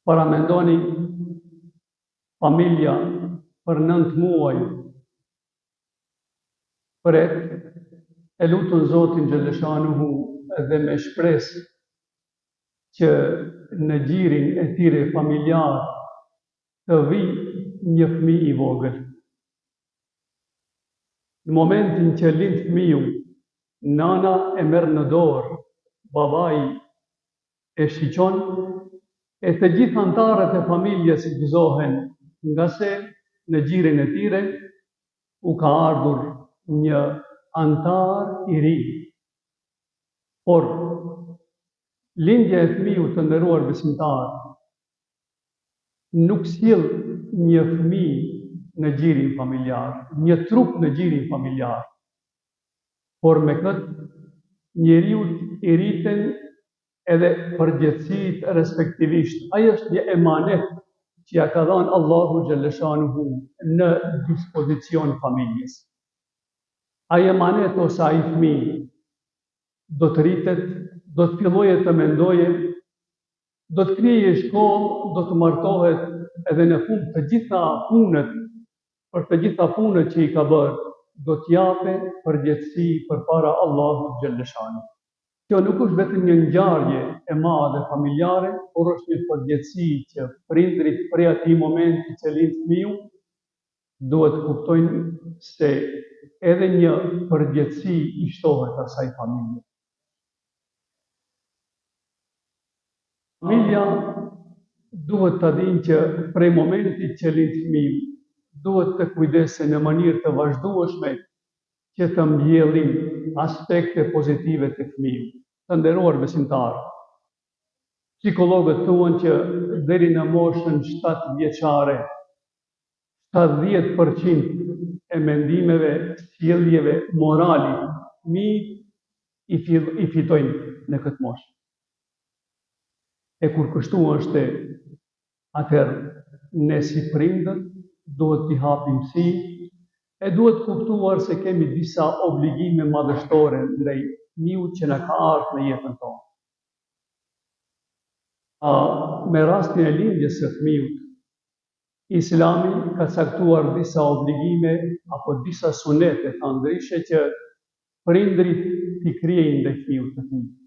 Paramendoni familja për 9 muaj pret, e lutën Zotin Xheleshanuhu edhe me shpresë që në gjirin e tyre familjar të vijë një fëmijë i vogël. Në momentin që lind fëmiu, nana e merr në dorë, babai e shiqon, e të gjithë antarët e familjes gëzohen, nga se në gjirin e tyre u ka ardhur një antar i ri. Por lindja e fëmijës të nderuar besimtar nuk sjell një fëmijë në gjirin familjar, një trup në gjirin familjar, por me këtë njeriu i rriten edhe përgjegjësitë respektivisht. Ai është një emanet që ja ka dhënë Allahu Xheleshanuhu në dispozicion familjes. Ai emanet ose ai fëmijë do të rritet, do të fillojë të mendoje, do të kryejë shkollë, do të martohet, edhe në fund të gjitha punët që i ka bërë, do t'jape përgjegjësi përpara Allahut Xheleshanuhu. Kjo nuk është vetëm një ngjarje e madhe familjare, por është një përgjegjësi që prindrit prej atij momenti që lind fëmiu duhet kuptojnë se edhe një përgjegjësi i shtohet asaj familje. Familja duhet të dinë që prej momentit që lind fëmiu, duhet të kujdesen në mënyrë të vazhdueshme që të mbjellin aspekte pozitive të fëmiu. Të nderuar besimtarë, psikologët thuan që deri në moshën 7 vjeçare, 70% e mendimeve, sjelljeve morali fëmijë i fitojnë në këtë moshë. E kur kështu është, atëherë ne si prindër duhet t'i hapim sy, e duhet kuptuar se kemi disa obligime madhështore ndaj fëmiut që na ka ardhur në jetën tonë. Me rastin e lindjes së fëmiut, Islami ka caktuar disa obligime apo disa sunete të ndryshe që prindrit t'i krijejnë ndaj fëmiut të tyre.